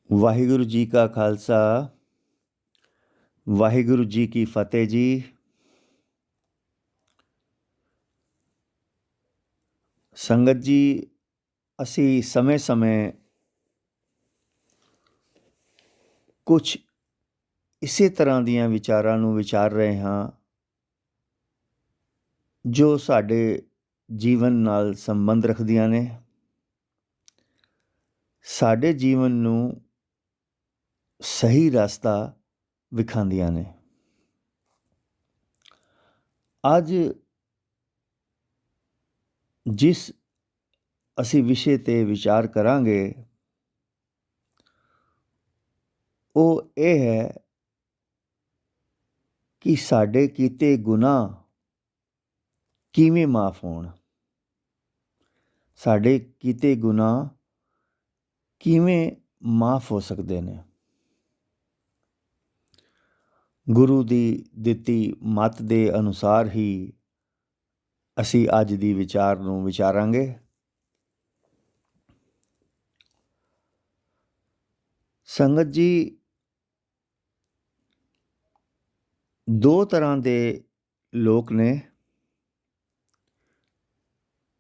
ਵਾਹਿਗੁਰੂ ਜੀ ਕਾ ਖਾਲਸਾ, ਵਾਹਿਗੁਰੂ ਜੀ ਕੀ ਫਤਿਹ ਜੀ। ਸੰਗਤ ਜੀ, ਅਸੀਂ ਸਮੇਂ-ਸਮੇਂ ਕੁਝ ਇਸੇ ਤਰ੍ਹਾਂ ਦੀਆਂ ਵਿਚਾਰਾਂ ਨੂੰ ਵਿਚਾਰ ਰਹੇ ਹਾਂ ਜੋ ਸਾਡੇ ਜੀਵਨ ਨਾਲ ਸੰਬੰਧ ਰੱਖਦੀਆਂ ਨੇ, ਸਾਡੇ ਜੀਵਨ ਨੂੰ ਸਹੀ ਰਸਤਾ ਵਿਖਾਉਂਦੀਆਂ ਨੇ। ਅੱਜ ਜਿਸ ਅਸੀਂ ਵਿਸ਼ੇ 'ਤੇ ਵਿਚਾਰ ਕਰਾਂਗੇ ਉਹ ਇਹ ਹੈ ਕਿ ਸਾਡੇ ਕੀਤੇ ਗੁਨਾਹ ਕਿਵੇਂ ਮਾਫ ਹੋਣ, ਸਾਡੇ ਕੀਤੇ ਗੁਨਾਹ ਕਿਵੇਂ ਮਾਫ ਹੋ ਸਕਦੇ ਨੇ। ਗੁਰੂ ਦੀ ਦਿੱਤੀ ਮੱਤ ਦੇ ਅਨੁਸਾਰ ਹੀ ਅਸੀਂ ਅੱਜ ਦੀ ਵਿਚਾਰ ਨੂੰ ਵਿਚਾਰਾਂਗੇ। ਸੰਗਤ ਜੀ, ਦੋ ਤਰ੍ਹਾਂ ਦੇ ਲੋਕ ਨੇ।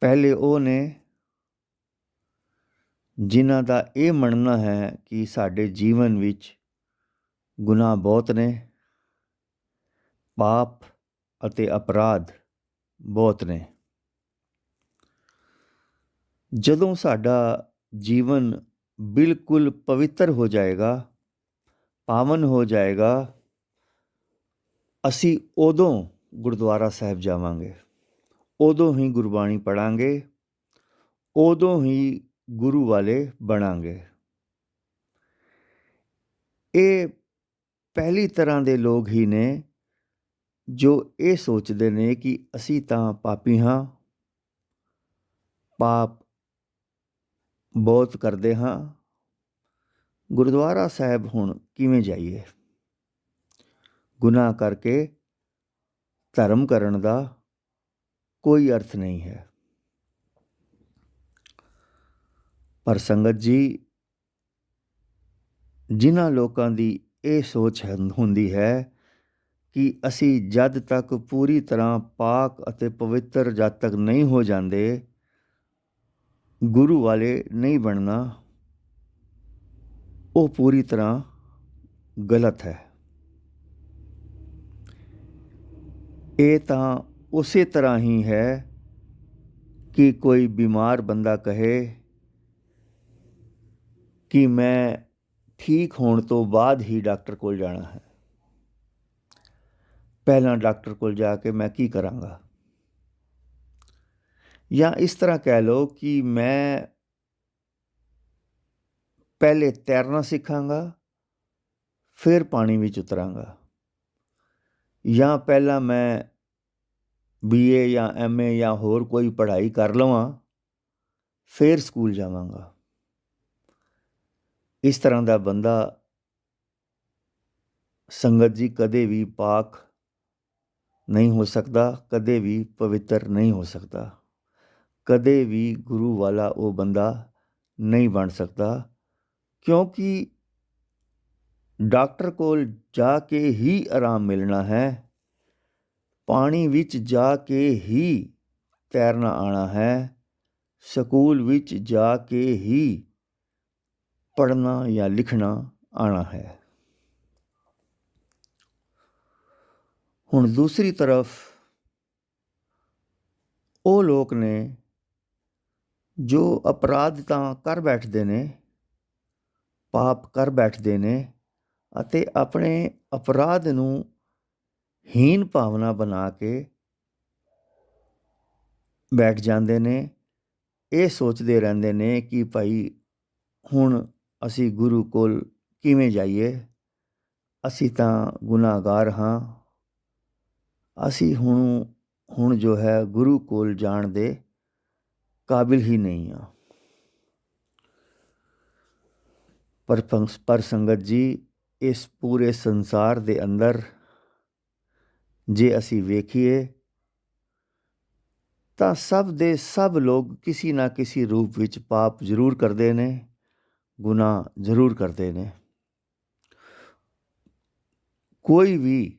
ਪਹਿਲੇ ਉਹ ਨੇ ਜਿਨ੍ਹਾਂ ਦਾ ਇਹ ਮੰਨਣਾ ਹੈ ਕਿ ਸਾਡੇ ਜੀਵਨ ਵਿੱਚ ਗੁਨਾਹ ਬਹੁਤ ਨੇ, ਪਾਪ ਅਤੇ ਅਪਰਾਧ ਬਹੁਤ ਨੇ। ਜਦੋਂ ਸਾਡਾ ਜੀਵਨ ਬਿਲਕੁਲ ਪਵਿੱਤਰ ਹੋ ਜਾਏਗਾ, ਪਾਵਨ ਹੋ ਜਾਏਗਾ, ਅਸੀਂ ਉਦੋਂ ਗੁਰਦੁਆਰਾ ਸਾਹਿਬ ਜਾਵਾਂਗੇ, ਉਦੋਂ ਹੀ ਗੁਰਬਾਣੀ ਪੜ੍ਹਾਂਗੇ, ਉਦੋਂ ਹੀ ਗੁਰੂ ਵਾਲੇ ਬਣਾਂਗੇ। ਇਹ ਪਹਿਲੀ ਤਰ੍ਹਾਂ ਦੇ ਲੋਕ ਹੀ ਨੇ ਜੋ ਇਹ ਸੋਚਦੇ ਨੇ ਕਿ ਅਸੀਂ ਤਾਂ ਪਾਪੀ ਹਾਂ, ਪਾਪ ਬਹੁਤ ਕਰਦੇ ਹਾਂ, ਗੁਰਦੁਆਰਾ ਸਾਹਿਬ ਹੁਣ ਕਿਵੇਂ ਜਾਈਏ। ਗੁਨਾਹ ਕਰਕੇ ਧਰਮ ਕਰਨ ਦਾ ਕੋਈ ਅਰਥ ਨਹੀਂ ਹੈ। ਪਰ ਸੰਗਤ ਜੀ, ਜਿਨ੍ਹਾਂ ਲੋਕਾਂ ਦੀ ਇਹ ਸੋਚ ਹੁੰਦੀ ਹੈ ਕਿ ਅਸੀਂ ਜਦ ਤੱਕ ਪੂਰੀ ਤਰ੍ਹਾਂ ਪਾਕ ਅਤੇ ਪਵਿੱਤਰ ਜਦ ਤੱਕ ਨਹੀਂ ਹੋ ਜਾਂਦੇ, ਗੁਰੂ ਵਾਲੇ ਨਹੀਂ ਬਣਨਾ, ਉਹ ਪੂਰੀ ਤਰ੍ਹਾਂ ਗਲਤ ਹੈ। ਇਹ ਤਾਂ ਉਸੇ ਤਰ੍ਹਾਂ ਹੀ ਹੈ ਕਿ ਕੋਈ ਬਿਮਾਰ ਬੰਦਾ ਕਹੇ ਕਿ ਮੈਂ ਠੀਕ ਹੋਣ ਤੋਂ ਬਾਅਦ ਹੀ ਡਾਕਟਰ ਕੋਲ ਜਾਣਾ ਹੈ, ਪਹਿਲਾਂ ਡਾਕਟਰ ਕੋਲ ਜਾ ਕੇ ਮੈਂ ਕੀ ਕਰਾਂਗਾ। ਜਾਂ ਇਸ ਤਰ੍ਹਾਂ ਕਹਿ ਲਓ ਕਿ ਮੈਂ ਪਹਿਲੇ ਤੈਰਨਾ ਸਿੱਖਾਂਗਾ, ਫਿਰ ਪਾਣੀ ਵਿੱਚ ਉਤਰਾਂਗਾ। ਜਾਂ ਪਹਿਲਾਂ ਮੈਂ BA ਜਾਂ MA ਜਾਂ ਹੋਰ ਕੋਈ ਪੜ੍ਹਾਈ ਕਰ ਲਵਾਂ, ਫਿਰ ਸਕੂਲ ਜਾਵਾਂਗਾ। ਇਸ ਤਰ੍ਹਾਂ ਦਾ ਬੰਦਾ ਸੰਗਤ ਜੀ ਕਦੇ ਵੀ ਪਾਕ ਨਹੀਂ ਹੋ ਸਕਦਾ, ਕਦੇ ਵੀ ਪਵਿੱਤਰ ਨਹੀਂ ਹੋ ਸਕਦਾ, ਕਦੇ ਵੀ ਗੁਰੂ ਵਾਲਾ ਉਹ ਬੰਦਾ ਨਹੀਂ ਬਣ ਸਕਦਾ। ਕਿਉਂਕਿ ਡਾਕਟਰ ਕੋਲ ਜਾ ਕੇ ਹੀ ਆਰਾਮ ਮਿਲਣਾ ਹੈ, ਪਾਣੀ ਵਿੱਚ ਜਾ ਕੇ ਹੀ ਤੈਰਨਾ ਆਉਣਾ ਹੈ, ਸਕੂਲ ਵਿੱਚ ਜਾ ਕੇ ਹੀ ਪੜ੍ਹਨਾ ਜਾਂ ਲਿਖਣਾ ਆਉਣਾ ਹੈ। ਹੁਣ ਦੂਸਰੀ ਤਰਫ ਉਹ ਲੋਕ ਨੇ ਜੋ ਅਪਰਾਧ ਤਾਂ ਕਰ ਬੈਠਦੇ ਨੇ, ਪਾਪ ਕਰ ਬੈਠਦੇ ਨੇ ਅਤੇ ਆਪਣੇ ਅਪਰਾਧ ਨੂੰ ਹੀਨ ਭਾਵਨਾ ਬਣਾ ਕੇ ਬੈਠ ਜਾਂਦੇ ਨੇ। ਇਹ ਸੋਚਦੇ ਰਹਿੰਦੇ ਨੇ ਕਿ ਭਾਈ ਹੁਣ ਅਸੀਂ ਗੁਰੂ ਕੋਲ ਕਿਵੇਂ ਜਾਈਏ, ਅਸੀਂ ਤਾਂ ਗੁਨਾਹਗਾਰ ਹਾਂ, ਅਸੀਂ ਹੁਣ ਜੋ ਹੈ ਗੁਰੂ ਕੋਲ ਜਾਣ ਦੇ ਕਾਬਿਲ ਹੀ ਨਹੀਂ ਹਾਂ। ਪਰ ਸੰਗਤ ਜੀ, ਇਸ ਪੂਰੇ ਸੰਸਾਰ ਦੇ ਅੰਦਰ ਜੇ ਅਸੀਂ ਵੇਖੀਏ ਤਾਂ ਸਭ ਦੇ ਸਭ ਲੋਕ ਕਿਸੇ ਨਾ ਕਿਸੇ ਰੂਪ ਵਿੱਚ ਪਾਪ ਜ਼ਰੂਰ ਕਰਦੇ ਨੇ, ਗੁਨਾਹ ਜ਼ਰੂਰ ਕਰਦੇ ਨੇ। ਕੋਈ ਵੀ,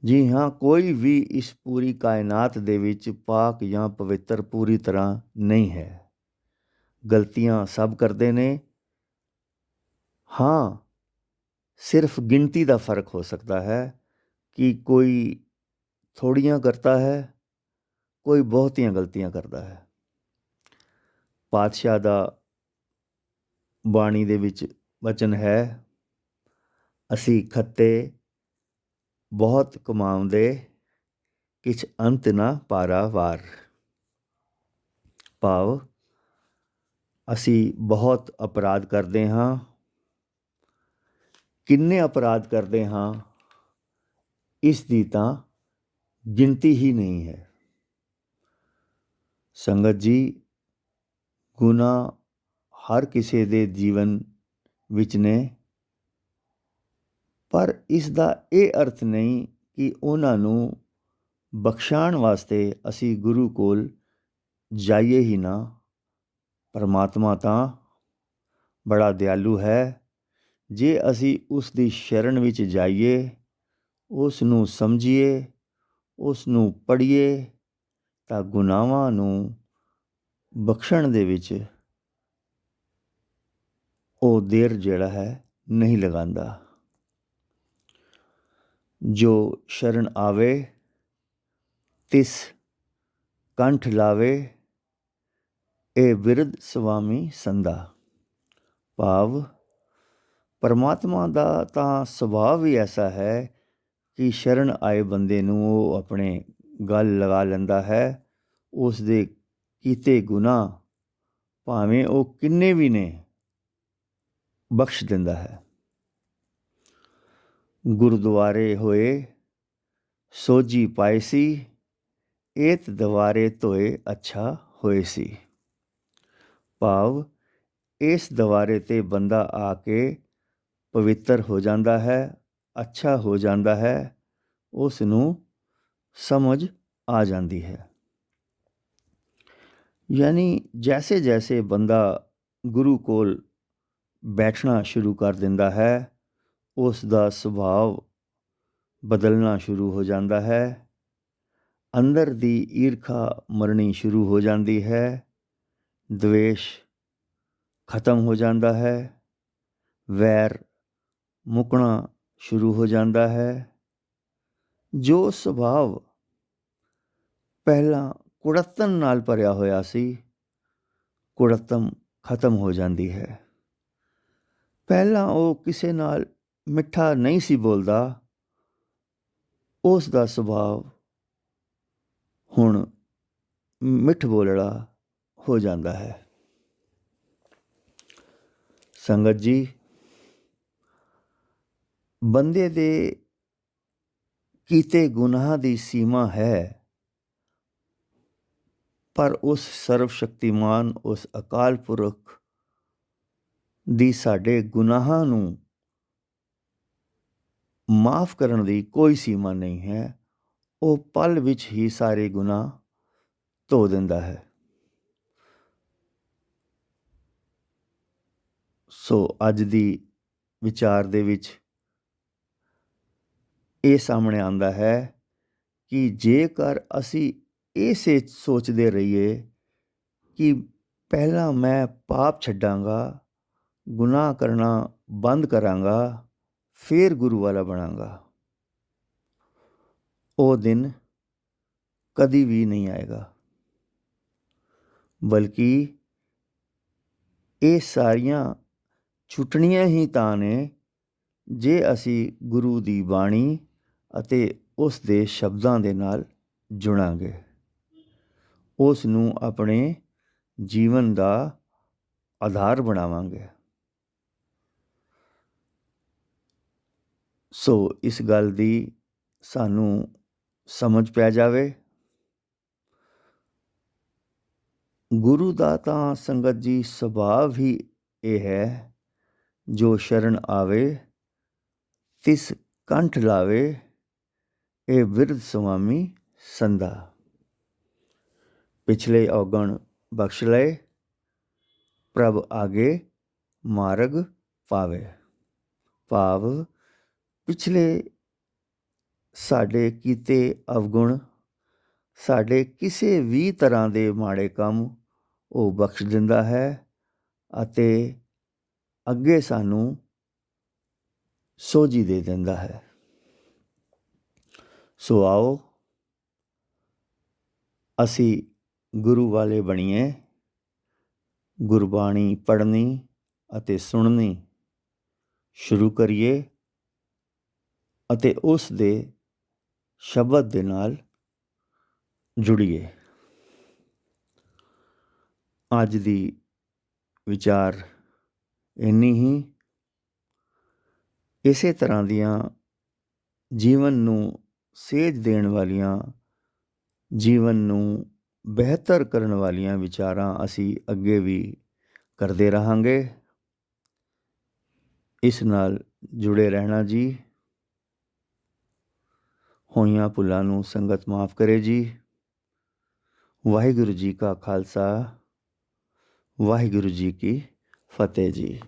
ਜੀ ਹਾਂ, ਕੋਈ ਵੀ ਇਸ ਪੂਰੀ ਕਾਇਨਾਤ ਦੇ ਵਿੱਚ ਪਾਕ ਜਾਂ ਪਵਿੱਤਰ ਪੂਰੀ ਤਰ੍ਹਾਂ ਨਹੀਂ ਹੈ। ਗਲਤੀਆਂ ਸਭ ਕਰਦੇ ਨੇ। ਹਾਂ, ਸਿਰਫ ਗਿਣਤੀ ਦਾ ਫਰਕ ਹੋ ਸਕਦਾ ਹੈ ਕਿ ਕੋਈ ਥੋੜ੍ਹੀਆਂ ਕਰਤਾ ਹੈ, ਕੋਈ ਬਹੁਤੀਆਂ ਗਲਤੀਆਂ ਕਰਦਾ ਹੈ। ਪਾਤਸ਼ਾਹ ਦਾ ਬਾਣੀ ਦੇ ਵਿੱਚ ਵਚਨ ਹੈ, ਅਸੀਂ ਖੱਤੇ ਬਹੁਤ ਕਮਾਉਂਦੇ, ਕਿਛ ਅੰਤ ਨਾ ਪਾਰਾਵਾਰ। ਭਾਵ ਅਸੀਂ ਬਹੁਤ ਅਪਰਾਧ ਕਰਦੇ ਹਾਂ। ਕਿੰਨੇ ਅਪਰਾਧ ਕਰਦੇ ਹਾਂ, ਇਸ ਦੀ ਤਾਂ ਗਿਣਤੀ ਹੀ ਨਹੀਂ ਹੈ। ਸੰਗਤ ਜੀ, ਗੁਨਾਹ ਹਰ ਕਿਸੇ ਦੇ ਜੀਵਨ ਵਿੱਚ ਨੇ, ਪਰ ਇਸ ਦਾ ਇਹ ਅਰਥ ਨਹੀਂ ਕਿ ਉਹਨਾਂ ਨੂੰ ਬਖਸ਼ਾਉਣ ਵਾਸਤੇ ਅਸੀਂ ਗੁਰੂ ਕੋਲ ਜਾਈਏ ਹੀ ਨਾ। ਪਰਮਾਤਮਾ ਤਾਂ ਬੜਾ ਦਿਆਲੂ ਹੈ। ਜੇ ਅਸੀਂ ਉਸ ਦੀ ਸ਼ਰਨ ਵਿੱਚ ਜਾਈਏ, ਉਸ ਨੂੰ ਸਮਝੀਏ, ਉਸ ਨੂੰ ਪੜ੍ਹੀਏ, ਤਾਂ ਗੁਨਾਹਾਂ ਨੂੰ ਬਖਸ਼ਣ ਦੇ ਵਿੱਚ ਉਹ ਦੇਰ ਜਿਹੜਾ ਹੈ ਨਹੀਂ ਲਗਾਉਂਦਾ। ਜੋ ਸ਼ਰਨ ਆਵੇ ਤਿਸ ਕੰਠ ਲਾਵੇ, ਇਹ ਬਿਰਧ ਸੁਆਮੀ ਸੰਦਾ। ਭਾਵ ਪਰਮਾਤਮਾ ਦਾ ਤਾਂ ਸੁਭਾਅ ਵੀ ਐਸਾ ਹੈ ਕਿ ਸ਼ਰਨ ਆਏ ਬੰਦੇ ਨੂੰ ਉਹ ਆਪਣੇ ਗਲ ਲਗਾ ਲੈਂਦਾ ਹੈ। ਉਸ ਦੇ ਕੀਤੇ ਗੁਨਾਹ ਭਾਵੇਂ ਉਹ ਕਿੰਨੇ ਵੀ ਨੇ, ਬਖਸ਼ ਦਿੰਦਾ ਹੈ। ਗੁਰਦੁਆਰੇ ਹੋਏ ਸੋਝੀ ਪਾਏ ਸੀ, ਏਤ ਦਵਾਰੇ ਧੋਏ ਅੱਛਾ ਹੋਏ ਸੀ। ਭਾਵ ਇਸ ਦਵਾਰੇ 'ਤੇ ਬੰਦਾ ਆ ਕੇ ਪਵਿੱਤਰ ਹੋ ਜਾਂਦਾ ਹੈ, ਅੱਛਾ ਹੋ ਜਾਂਦਾ ਹੈ, ਉਸ ਨੂੰ ਸਮਝ ਆ ਜਾਂਦੀ ਹੈ। ਯਾਨੀ ਜੈਸੇ ਜੈਸੇ ਬੰਦਾ ਗੁਰੂ ਕੋਲ ਬੈਠਣਾ ਸ਼ੁਰੂ ਕਰ ਦਿੰਦਾ ਹੈ, ਉਸ ਦਾ ਸੁਭਾਅ ਬਦਲਣਾ ਸ਼ੁਰੂ ਹੋ ਜਾਂਦਾ ਹੈ। ਅੰਦਰ ਦੀ ਈਰਖਾ ਮਰਨੀ ਸ਼ੁਰੂ ਹੋ ਜਾਂਦੀ ਹੈ, ਦਵੇਸ਼ ਖਤਮ ਹੋ ਜਾਂਦਾ ਹੈ, ਵੈਰ ਮੁੱਕਣਾ ਸ਼ੁਰੂ ਹੋ ਜਾਂਦਾ ਹੈ। ਜੋ ਸੁਭਾਅ ਪਹਿਲਾਂ ਕੁੜੱਤਣ ਨਾਲ ਭਰਿਆ ਹੋਇਆ ਸੀ, ਕੁੜੱਤਣ ਖਤਮ ਹੋ ਜਾਂਦੀ ਹੈ। ਪਹਿਲਾਂ ਉਹ ਕਿਸੇ ਨਾਲ ਮਿੱਠਾ ਨਹੀਂ ਸੀ ਬੋਲਦਾ, ਉਸ ਦਾ ਸੁਭਾਅ ਹੁਣ ਮਿੱਠ ਬੋਲੜਾ ਹੋ ਜਾਂਦਾ ਹੈ। ਸੰਗਤ ਜੀ, ਬੰਦੇ ਦੇ ਕੀਤੇ ਗੁਨਾਹ ਦੀ ਸੀਮਾ ਹੈ, ਪਰ ਉਸ ਸਰਵ ਸ਼ਕਤੀਮਾਨ, ਉਸ ਅਕਾਲ ਪੁਰਖ ਦੀ ਸਾਡੇ ਗੁਨਾਹਾਂ ਨੂੰ ਮਾਫ ਕਰਨ ਦੀ ਕੋਈ ਸੀਮਾ ਨਹੀਂ ਹੈ। ਉਹ ਪਲ ਵਿੱਚ ਹੀ ਸਾਰੇ ਗੁਨਾਹ ਧੋ ਦਿੰਦਾ ਹੈ। ਸੋ ਅੱਜ ਦੀ ਵਿਚਾਰ ਦੇ ਵਿੱਚ ਇਹ ਸਾਹਮਣੇ ਆਉਂਦਾ ਹੈ ਕਿ ਜੇਕਰ ਅਸੀਂ ਇਹ ਸੋਚਦੇ ਰਹੀਏ ਕਿ ਪਹਿਲਾਂ ਮੈਂ ਪਾਪ ਛੱਡਾਂਗਾ, ਗੁਨਾਹ ਕਰਨਾ ਬੰਦ ਕਰਾਂਗਾ, ਫਿਰ ਗੁਰੂ ਵਾਲਾ ਬਣਾਂਗਾ, ਉਹ ਦਿਨ ਕਦੀ ਵੀ ਨਹੀਂ ਆਏਗਾ। ਬਲਕਿ ਇਹ ਸਾਰੀਆਂ ਛੁੱਟਣੀਆਂ ਹੀ ਤਾਂ ਨੇ ਜੇ ਅਸੀਂ ਗੁਰੂ ਦੀ ਬਾਣੀ ਅਤੇ ਉਸ ਦੇ ਸ਼ਬਦਾਂ ਦੇ ਨਾਲ ਜੁੜਾਂਗੇ, ਉਸ ਨੂੰ ਆਪਣੇ ਜੀਵਨ ਦਾ ਆਧਾਰ ਬਣਾਵਾਂਗੇ। ਸੋ ਇਸ ਗੱਲ ਦੀ ਸਾਨੂੰ ਸਮਝ ਪੈ ਜਾਵੇ। ਗੁਰੂ ਦਾ ਤਾਂ ਸੰਗਤ ਜੀ ਸੁਭਾਅ ਵੀ ਇਹ ਹੈ, ਜੋ ਸ਼ਰਨ ਆਵੇ ਤਿਸ ਕੰਠ ਲਾਵੇ, ਇਹ ਬਿਰਧ ਸੁਆਮੀ ਸੰਦਾ। ਪਿਛਲੇ ਔਗਣ ਬਖਸ਼ ਲਏ, ਪ੍ਰਭ ਆਗੇ ਮਾਰਗ ਪਾਵੇ। ਭਾਵ ਪਿਛਲੇ ਸਾਡੇ ਕੀਤੇ ਅਵਗੁਣ, ਸਾਡੇ ਕਿਸੇ ਵੀ ਤਰ੍ਹਾਂ ਦੇ ਮਾੜੇ ਕੰਮ ਉਹ ਬਖਸ਼ ਦਿੰਦਾ ਹੈ ਅਤੇ ਅੱਗੇ ਸਾਨੂੰ ਸੋਝੀ ਦੇ ਦਿੰਦਾ ਹੈ। ਸੋ ਆਓ ਅਸੀਂ ਗੁਰੂ ਵਾਲੇ ਬਣੀਏ, ਗੁਰਬਾਣੀ ਪੜ੍ਹਨੀ ਅਤੇ ਸੁਣਨੀ ਸ਼ੁਰੂ ਕਰੀਏ ਅਤੇ ਉਸ ਦੇ ਸ਼ਬਦ ਦੇ ਨਾਲ ਜੁੜੀਏ। ਅੱਜ ਦੀ ਵਿਚਾਰ ਇੰਨੀ ਹੀ। ਇਸੇ ਤਰ੍ਹਾਂ ਦੀਆਂ ਜੀਵਨ ਨੂੰ ਸੇਧ ਦੇਣ ਵਾਲੀਆਂ, ਜੀਵਨ ਨੂੰ ਬਿਹਤਰ ਕਰਨ ਵਾਲੀਆਂ ਵਿਚਾਰਾਂ ਅਸੀਂ ਅੱਗੇ ਵੀ ਕਰਦੇ ਰਹਾਂਗੇ। ਇਸ ਨਾਲ ਜੁੜੇ ਰਹਿਣਾ ਜੀ। ਹੋਈਆਂ ਭੁੱਲਾਂ ਨੂੰ ਸੰਗਤ ਮਾਫ਼ ਕਰੇ ਜੀ। ਵਾਹਿਗੁਰੂ ਜੀ ਕਾ ਖਾਲਸਾ, ਵਾਹਿਗੁਰੂ ਜੀ ਕੀ ਫਤਿਹ ਜੀ।